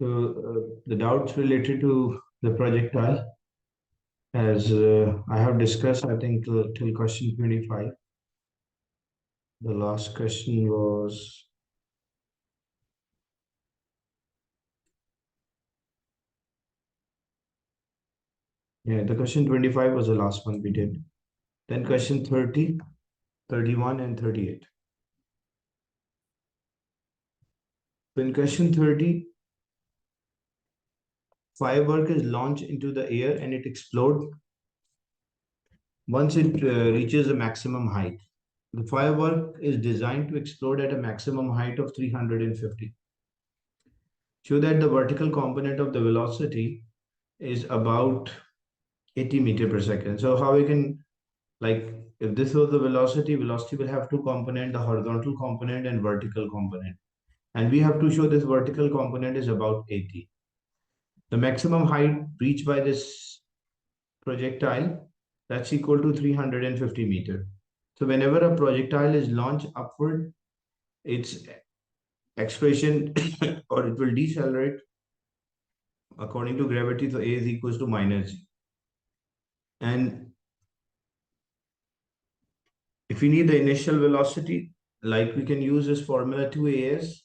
The doubts related to the projectile, as I have discussed, I think till question 25. The last question was, yeah, the question 25 was the last one we did. Then question 30, 31, and 38. So in question 30, firework is launched into the air and it explodes once it reaches a maximum height. The firework is designed to explode at a maximum height of 350. Show that the vertical component of the velocity is about 80 meter per second. So how we can, like, if this was the velocity will have two component, the horizontal component and vertical component. And we have to show this vertical component is about 80. The maximum height reached by this projectile, that's equal to 350 meter. So whenever a projectile is launched upward, its expression or it will decelerate according to gravity. So A is equals to minus G. And if we need the initial velocity, like we can use this formula 2as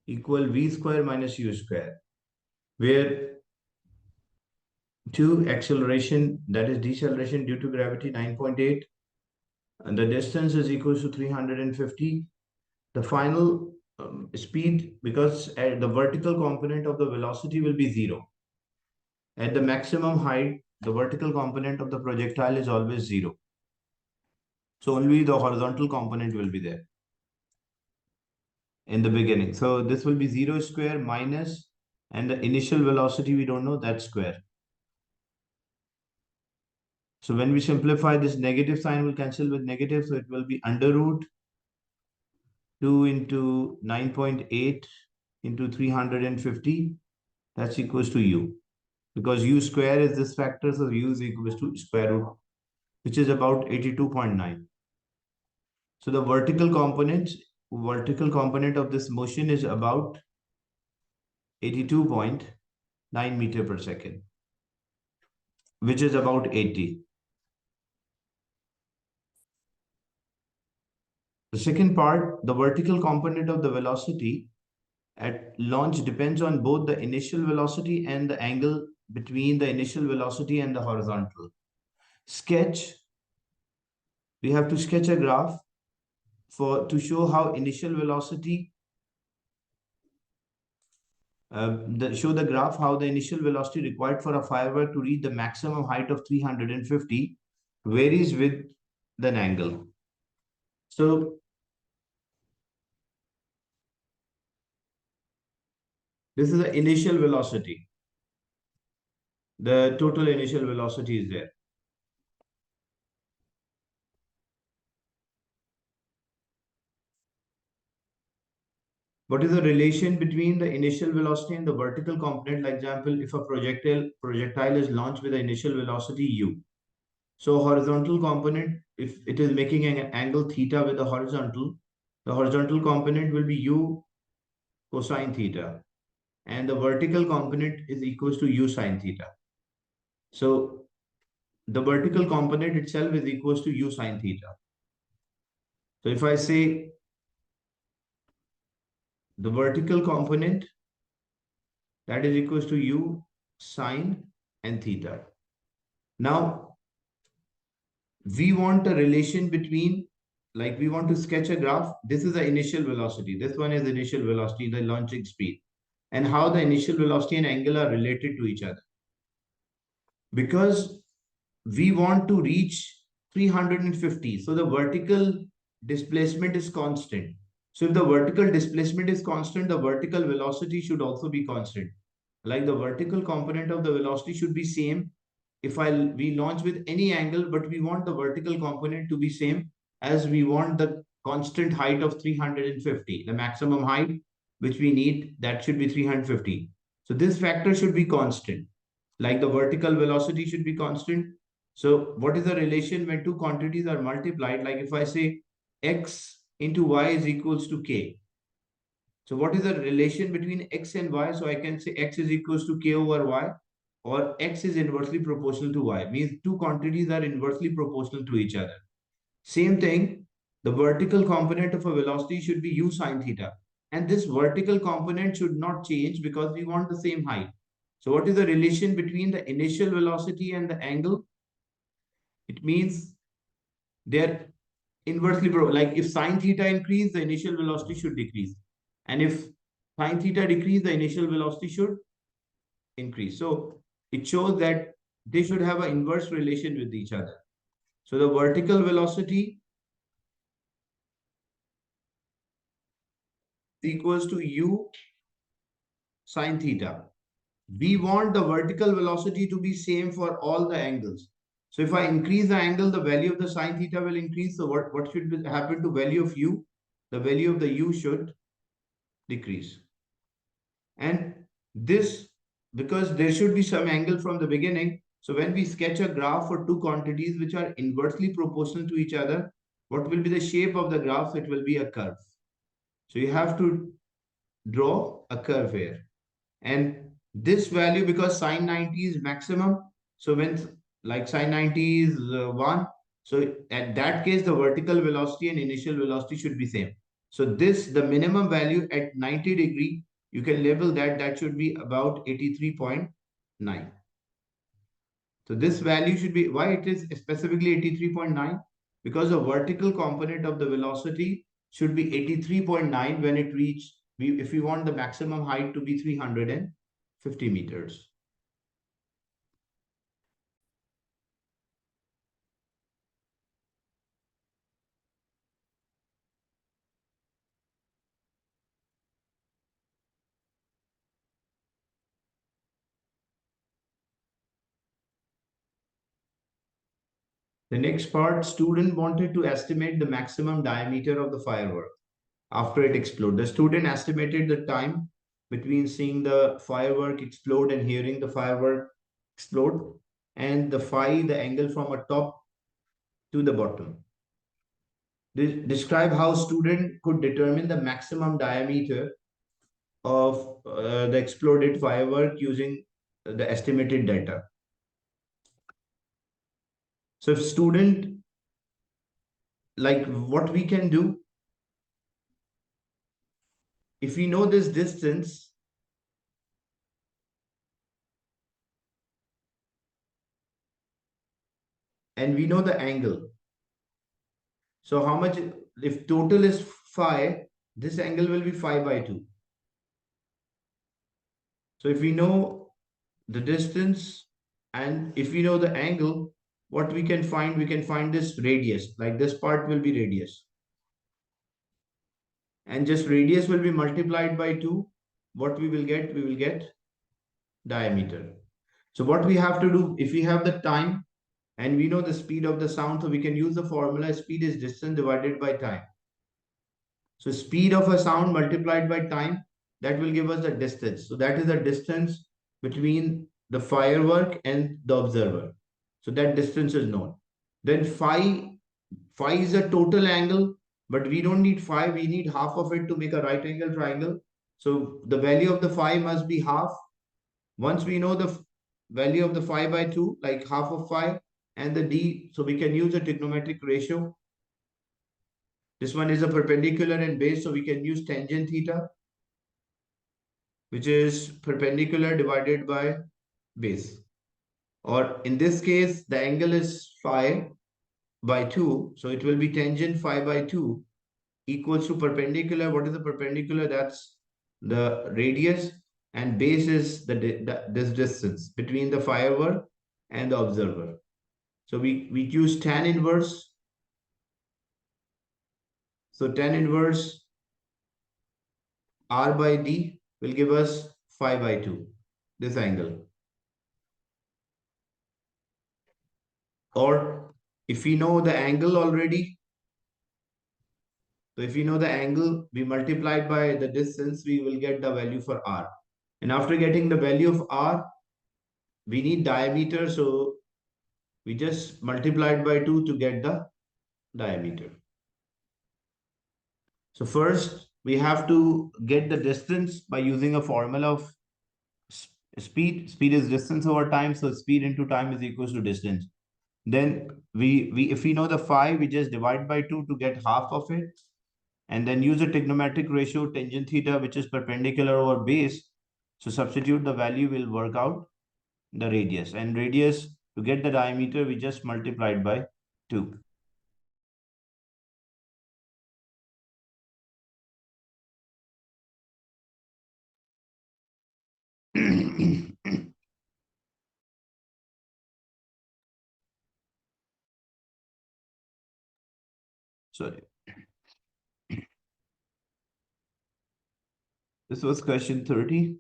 equal v square minus u square, where 2 acceleration, that is deceleration due to gravity 9.8, and the distance is equal to 350. The final speed, because the vertical component of the velocity will be 0. At the maximum height, the vertical component of the projectile is always 0. So only the horizontal component will be there in the beginning. So this will be 0 square minus, and the initial velocity we don't know, that square. So when we simplify, this negative sign will cancel with negative. So it will be under root 2 into 9.8 into 350. That's equals to u. Because u square is this factor, so u is equals to square root, which is about 82.9. So the vertical component of this motion is about 82.9 meter per second, which is about 80. The second part, the vertical component of the velocity at launch depends on both the initial velocity and the angle between the initial velocity and the horizontal. We have to sketch a graph to show how initial velocity, show the graph how the initial velocity required for a firework to reach the maximum height of 350 varies with an angle. So this is the initial velocity. The total initial velocity is there. What is the relation between the initial velocity and the vertical component? Like example, if a projectile is launched with the initial velocity u. So horizontal component, if it is making an angle theta with the horizontal component will be u cosine theta. And the vertical component is equals to u sine theta. So the vertical component itself is equals to u sine theta. So if I say the vertical component, that is equals to u sine and theta. Now, we want a relation between, like we want to sketch a graph. This is the initial velocity. This one is initial velocity, the launching speed. And how the initial velocity and angle are related to each other. Because we want to reach 350. So the vertical displacement is constant. So if the vertical displacement is constant, the vertical velocity should also be constant. Like the vertical component of the velocity should be same if we launch with any angle, but we want the vertical component to be same as we want the constant height of 350. The maximum height which we need, that should be 350. So this factor should be constant. Like the vertical velocity should be constant. So what is the relation when two quantities are multiplied? Like if I say x into y is equals to k. So what is the relation between x and y? So I can say x is equals to k over y, or x is inversely proportional to y. Means two quantities are inversely proportional to each other. Same thing, the vertical component of a velocity should be u sine theta. And this vertical component should not change because we want the same height. So what is the relation between the initial velocity and the angle? It means they're inversely like if sine theta increase, the initial velocity should decrease. And if sine theta decrease, the initial velocity should increase. So it shows that they should have an inverse relation with each other. So the vertical velocity equals to u sine theta. We want the vertical velocity to be same for all the angles. So if I increase the angle, the value of the sine theta will increase. So what should happen to value of u? The value of the u should decrease. And this, because there should be some angle from the beginning. So when we sketch a graph for two quantities which are inversely proportional to each other, what will be the shape of the graph? It will be a curve. So you have to draw a curve here. And this value, because sine 90 is maximum, so when like sine 90 is 1, so at that case, the vertical velocity and initial velocity should be same. So this, the minimum value at 90 degree, you can label that, that should be about 83.9. So this value should be, why it is specifically 83.9? Because the vertical component of the velocity should be 83.9 when it reach, if we want the maximum height to be 350 meters. The next part, student wanted to estimate the maximum diameter of the firework after it exploded. The student estimated the time between seeing the firework explode and hearing the firework explode, and the phi, the angle from a top to the bottom. Describe how student could determine the maximum diameter of the exploded firework using the estimated data. So if student, like what we can do, if we know this distance, and we know the angle. So how much, if total is phi, this angle will be phi by 2. So if we know the distance and if we know the angle, what we can find this radius, like this part will be radius. And just radius will be multiplied by 2. What we will get? We will get diameter. So what we have to do, if we have the time and we know the speed of the sound, so we can use the formula speed is distance divided by time. So speed of a sound multiplied by time, that will give us the distance. So that is the distance between the firework and the observer. So that distance is known. Then phi is a total angle, but we don't need phi. We need half of it to make a right angle triangle. So the value of the phi must be half. Once we know the value of the phi by 2, like half of phi, and the d, so we can use a trigonometric ratio. This one is a perpendicular and base, so we can use tangent theta, which is perpendicular divided by base. Or in this case, the angle is phi by 2, so it will be tangent phi by 2 equals to perpendicular. What is the perpendicular? That's the radius, and base is this distance between the firework and the observer. So we use tan inverse. So tan inverse r by d will give us phi by 2, this angle. Or if we know the angle already, so if we know the angle, we multiplied by the distance, we will get the value for r. And after getting the value of r, we need diameter. So we just multiplied by 2 to get the diameter. So first, we have to get the distance by using a formula of speed. Speed is distance over time, so speed into time is equals to distance. Then we if we know the phi, we just divide by 2 to get half of it, and then use a trigonometric ratio tangent theta, which is perpendicular over base. So substitute the value, will work out the radius, and radius, to get the diameter, we just multiplied by 2. Sorry. This was question 30.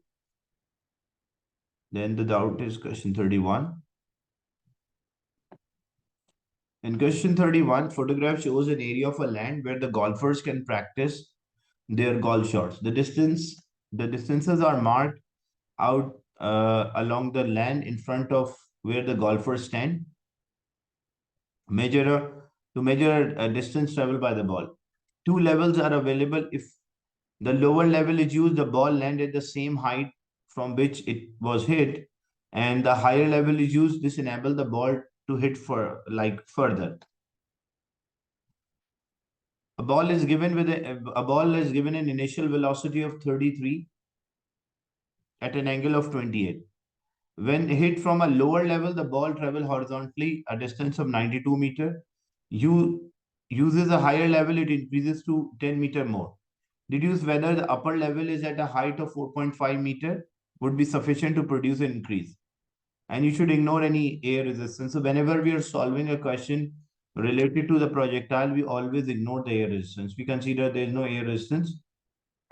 Then the doubt is question 31. In question 31, photograph shows an area of a land where the golfers can practice their golf shots. The distances are marked out along the land in front of where the golfers stand. Measure to measure a distance traveled by the ball. Two levels are available. If the lower level is used, the ball lands at the same height from which it was hit, and the higher level is used. This enables the ball to hit for further. A ball is given an initial velocity of 33 at an angle of 28. When hit from a lower level, the ball travels horizontally a distance of 92 meter. You uses a higher level, it increases to 10 meter more. Deduce whether the upper level is at a height of 4.5 meter would be sufficient to produce an increase. And you should ignore any air resistance. So whenever we are solving a question related to the projectile, we always ignore the air resistance. We consider there is no air resistance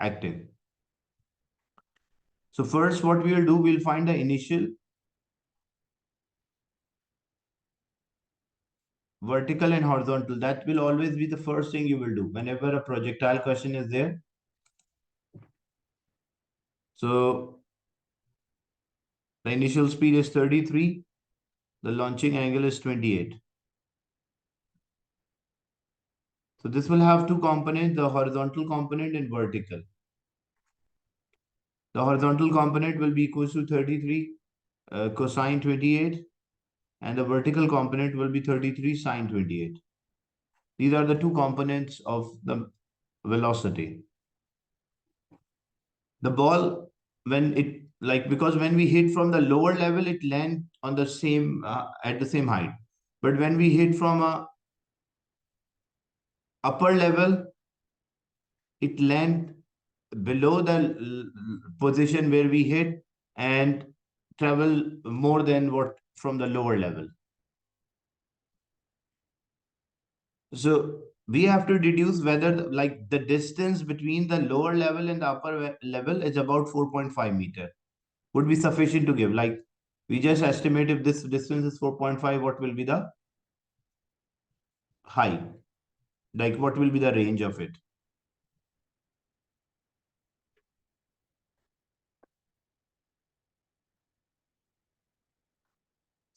active. So first, what we will do, we'll find the initial, vertical and horizontal. That will always be the first thing you will do whenever a projectile question is there. So the initial speed is 33. The launching angle is 28. So this will have two components, the horizontal component and vertical. The horizontal component will be equal to 33 cosine 28, and the vertical component will be 33 sine 28. These are the two components of the velocity. The ball, when it because when we hit from the lower level, it lands on the same at the same height. But when we hit from a upper level, it lands below the position where we hit and travel more than what from the lower level. So we have to deduce whether the distance between the lower level and the upper level is about 4.5 meter. Would be sufficient to give. Like we just estimate if this distance is 4.5, what will be the height? Like what will be the range of it?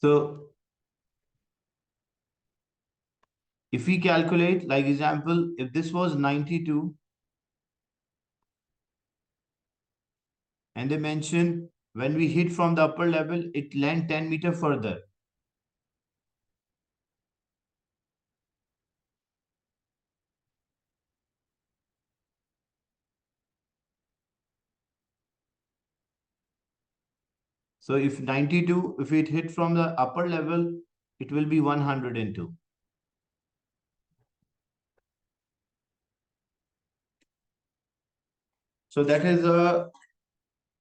So if we calculate, like example, if this was 92 and they mention when we hit from the upper level, it land 10 meter further. So if 92, if it hit from the upper level, it will be 102. So that is a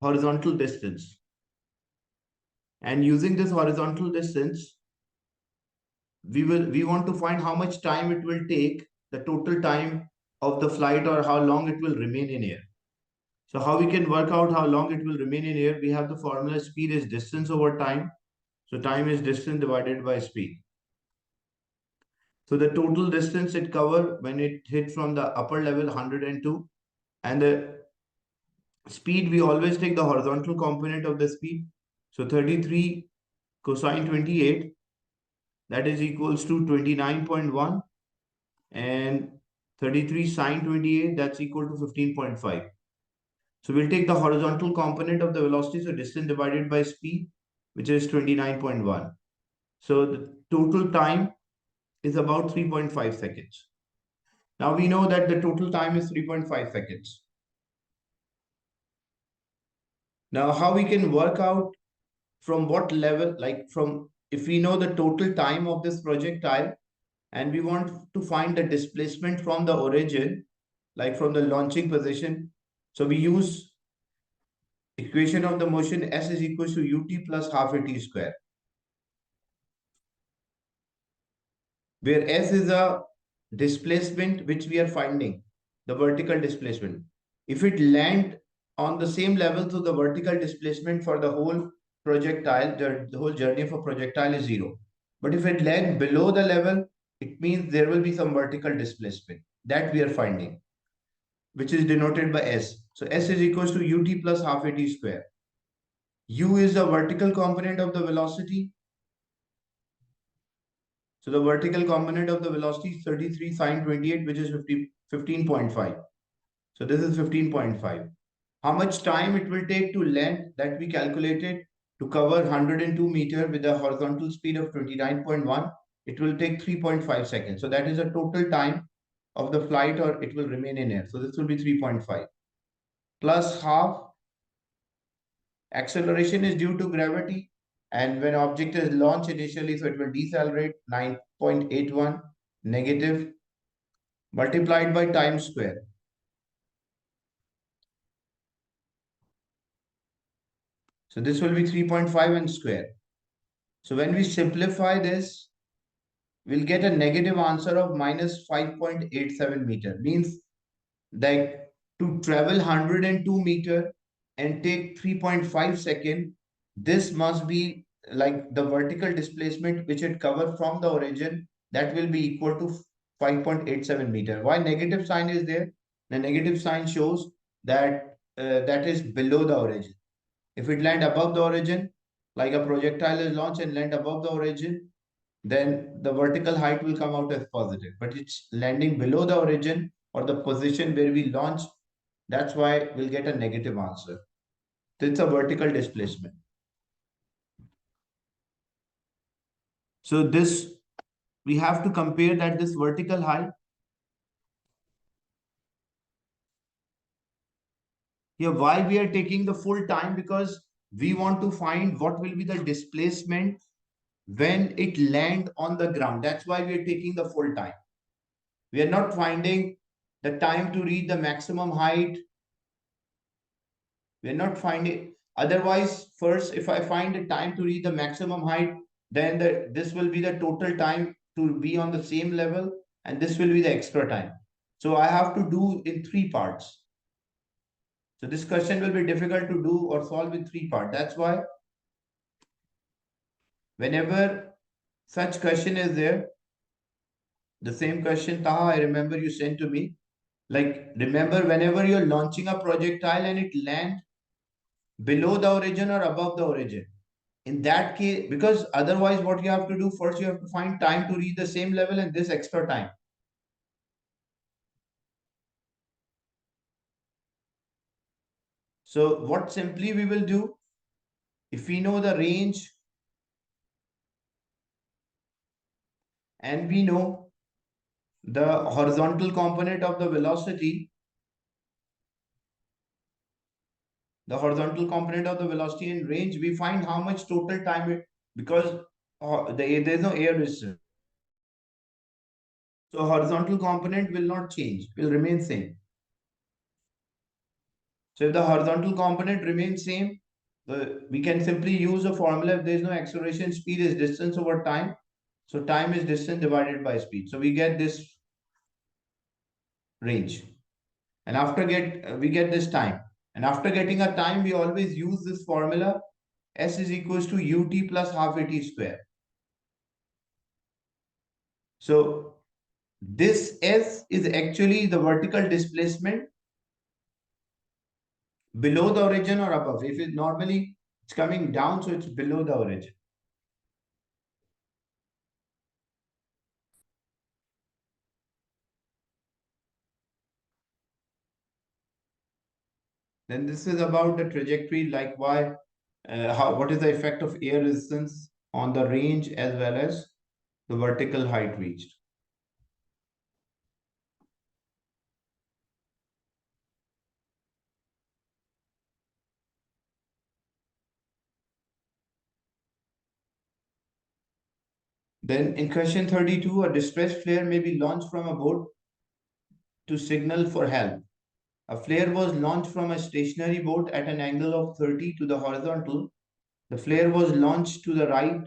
horizontal distance. And using this horizontal distance, we want to find how much time it will take, the total time of the flight, or how long it will remain in air. So how we can work out how long it will remain in air? We have the formula speed is distance over time. So time is distance divided by speed. So the total distance it covered when it hit from the upper level 102, and the speed, we always take the horizontal component of the speed. So 33 cosine 28, that is equals to 29.1, and 33 sine 28, that's equal to 15.5. So we'll take the horizontal component of the velocity, so distance divided by speed, which is 29.1. So the total time is about 3.5 seconds. Now we know that the total time is 3.5 seconds. Now how we can work out from what level, like from, if we know the total time of this projectile and we want to find the displacement from the origin, like from the launching position. So we use equation of the motion S is equal to ut plus half a t square, where S is a displacement which we are finding, the vertical displacement. If it land on the same level, so the vertical displacement for the whole projectile, the whole journey of a projectile is zero. But if it land below the level, it means there will be some vertical displacement that we are finding, which is denoted by S. So S is equals to ut plus half a t square. U is the vertical component of the velocity. So the vertical component of the velocity is 33 sine 28, which is 15.5. So this is 15.5. How much time it will take to land, that we calculated, to cover 102 meter with a horizontal speed of 29.1. It will take 3.5 seconds. So that is the total time of the flight, or it will remain in air. So this will be 3.5 plus half. Acceleration is due to gravity, and when object is launched initially, so it will decelerate 9.81 negative multiplied by time square. So this will be 3.5 and square. So when we simplify this, we'll get a negative answer of minus 5.87 meter. Means that to travel 102 meter and take 3.5 second, this must be like the vertical displacement which it covered from the origin, that will be equal to 5.87 meter. Why negative sign is there? The negative sign shows that that is below the origin. If it land above the origin, like a projectile is launched and land above the origin, then the vertical height will come out as positive. But it's landing below the origin or the position where we launch, that's why we'll get a negative answer. So it's a vertical displacement. So this, we have to compare that this vertical height. Here, why we are taking the full time? Because we want to find what will be the displacement when it land on the ground. That's why we are taking the full time. We are not finding the time to reach the maximum height. We are not finding. Otherwise, first, if I find the time to reach the maximum height, then this will be the total time to be on the same level, and this will be the extra time. So I have to do in three parts. So this question will be difficult to do or solve in three parts. That's why whenever such question is there, the same question, Taha, I remember you sent to me. Like, remember, whenever you're launching a projectile and it lands below the origin or above the origin, in that case, because otherwise what you have to do, first you have to find time to reach the same level and this extra time. So what simply we will do, if we know the range and we know the horizontal component of the velocity, in range, we find how much total time it, because there's no air resistance. So horizontal component will not change, will remain same. So if the horizontal component remains same, we can simply use a formula. If there is no acceleration, speed is distance over time. So time is distance divided by speed. So we get this range. And after we get this time. And after getting a time, we always use this formula. S is equals to ut plus half a t square. So this S is actually the vertical displacement below the origin or above. If it normally it's coming down, so it's below the origin. Then this is about the trajectory, like why, what is the effect of air resistance on the range as well as the vertical height reached. Then in question 32, a distress flare may be launched from a boat to signal for help. A flare was launched from a stationary boat at an angle of 30 to the horizontal. The flare was launched to the right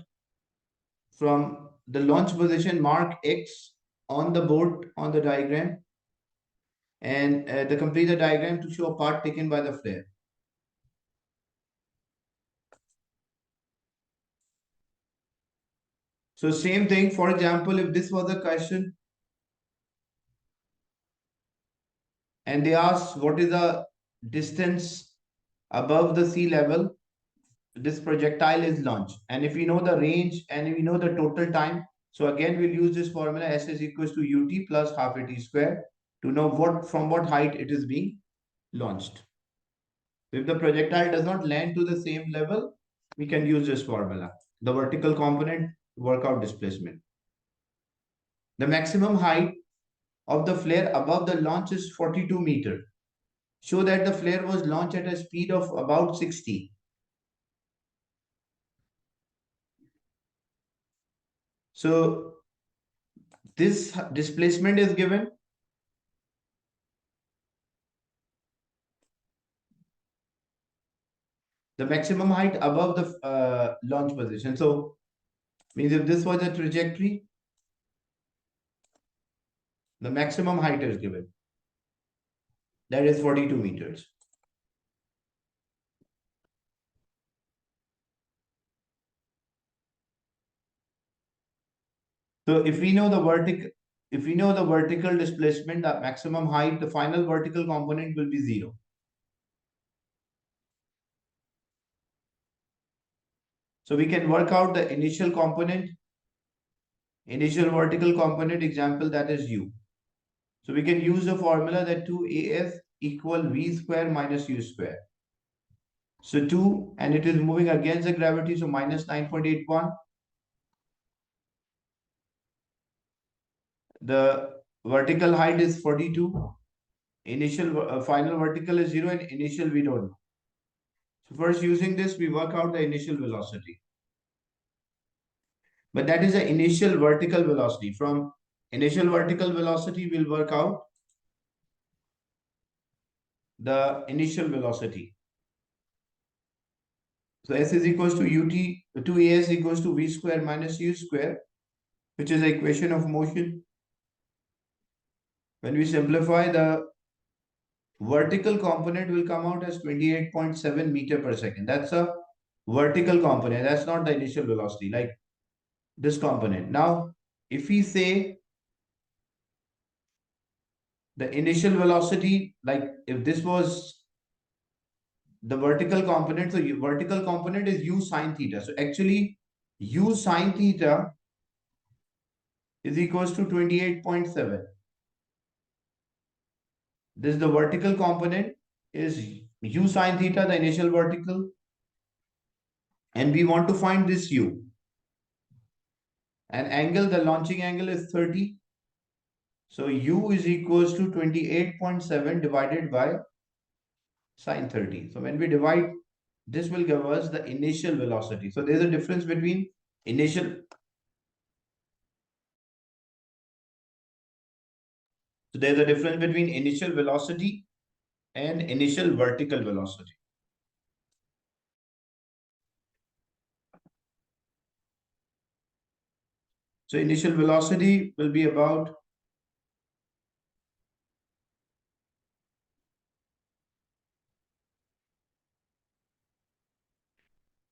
from the launch position mark X on the boat on the diagram, and the complete the diagram to show a part taken by the flare. So same thing, for example, if this was a question and they ask what is the distance above the sea level this projectile is launched, and if we know the range and if we know the total time, so again we'll use this formula S is equals to ut plus half at square to know what from what height it is being launched. If the projectile does not land to the same level, we can use this formula. The vertical component workout displacement. The maximum height of the flare above the launch is 42 meters. Show that the flare was launched at a speed of about 60. So this displacement is given. The maximum height above the launch position. So means if this was a trajectory, the maximum height is given. That is 42 meters. So if we know the vertical displacement, the maximum height, the final vertical component will be 0. So we can work out the initial vertical component example, that is u. So we can use the formula that 2as equal v square minus u square. So 2, and it is moving against the gravity, so minus 9.81. The vertical height is 42. Final vertical is 0 and initial we don't know. So first using this, we work out the initial velocity. But that is the initial vertical velocity. From initial vertical velocity, we'll work out the initial velocity. So S is equals to ut, 2as equals to v square minus u square, which is the equation of motion. When we simplify, the vertical component will come out as 28.7 meter per second. That's a vertical component. That's not the initial velocity, like this component. Now, if we say the initial velocity, like if this was the vertical component, so vertical component is u sine theta. So actually, u sine theta is equals to 28.7. This the vertical component is u sine theta, the initial vertical, and we want to find this u. And angle, the launching angle is 30. So u is equals to 28.7 divided by sine 30. So when we divide, this will give us the initial velocity. So there's a difference between initial. So there's a difference between initial velocity and initial vertical velocity. So initial velocity will be about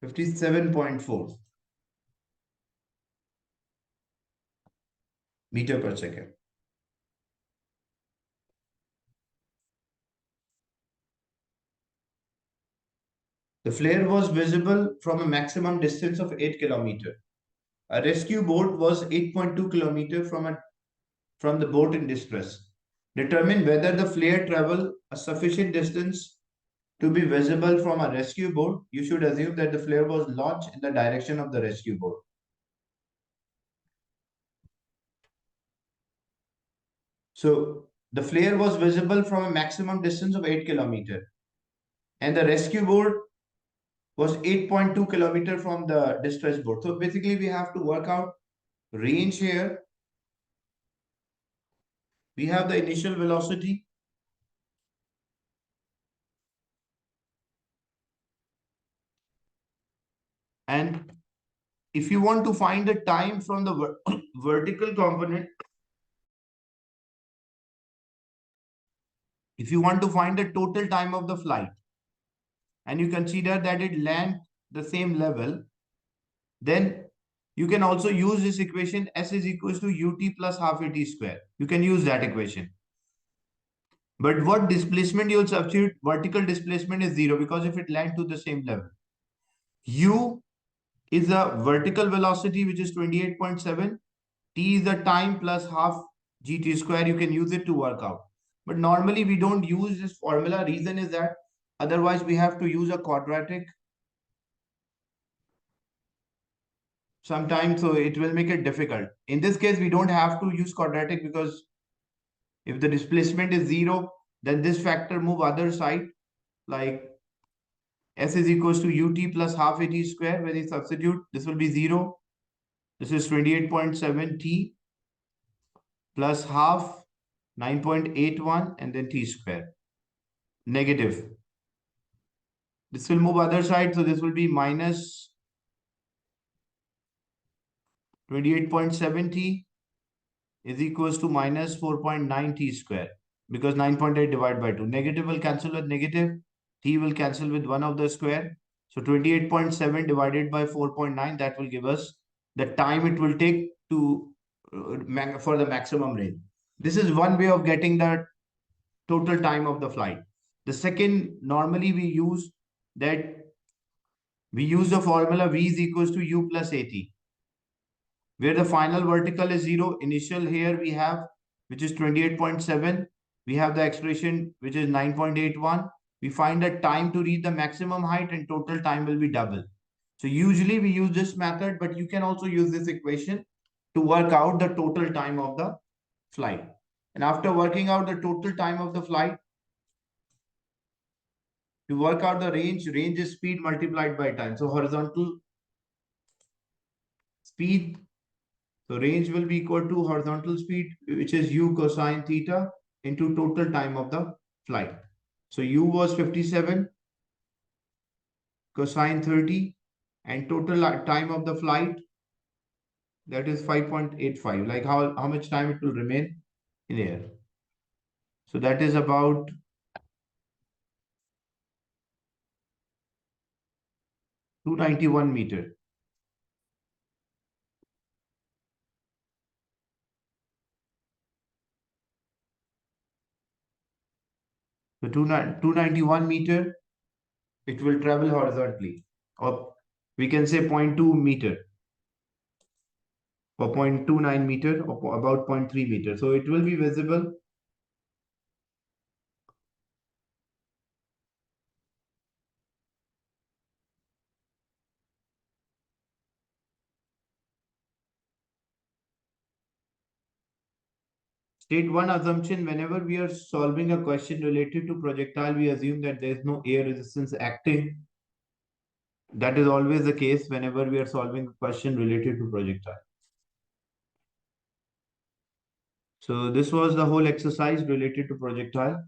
57.4 meter per second. The flare was visible from a maximum distance of 8 kilometers. A rescue boat was 8.2 kilometers from the boat in distress. Determine whether the flare traveled a sufficient distance To be visible from a rescue boat, you should assume that the flare was launched in the direction of the rescue boat. So the flare was visible from a maximum distance of 8 kilometers, and the rescue boat was 8.2 kilometers from the distress boat. So basically we have to work out range here. We have the initial velocity, and if you want to find the time from the vertical component, if you want to find the total time of the flight, and you consider that it land the same level, then you can also use this equation S is equals to ut plus half at square. You can use that equation. But what displacement you will substitute? Vertical displacement is zero because if it lands to the same level. U is the vertical velocity, which is 28.7. T is the time plus half gt square. You can use it to work out. But normally we don't use this formula. Reason is that otherwise we have to use a quadratic sometimes, so it will make it difficult. In this case, we don't have to use quadratic because if the displacement is zero, then this factor move other side, like S is equals to ut plus half at square. When you substitute, this will be zero. This is 28.7 t plus half 9.81 and then t square. Negative. This will move other side, so this will be minus 28.7 t is equals to minus 4.9 t square because 9.8 divided by 2. Negative will cancel with negative. T will cancel with 1 of the square. So 28.7 divided by 4.9, that will give us the time it will take to for the maximum range. This is one way of getting the total time of the flight. The second, normally we use the formula V is equals to U plus AT, where the final vertical is zero. Initial here we have, which is 28.7. We have the expression, which is 9.81. We find the time to reach the maximum height and total time will be double. So usually we use this method, but you can also use this equation to work out the total time of the flight. And after working out the total time of the flight, to work out the range is speed multiplied by time. So horizontal speed, so range will be equal to horizontal speed, which is u cosine theta into total time of the flight. So u was 57, cosine 30, and total time of the flight, that is 5.85. Like how much time it will remain in air. So that is about 291 meter. So 291 meter, it will travel horizontally, or we can say 0.2 meter or 0.29 meter or about 0.3 meter. So it will be visible. State one assumption: whenever we are solving a question related to projectile, we assume that there is no air resistance acting. That is always the case whenever we are solving a question related to projectile. So this was the whole exercise related to projectile.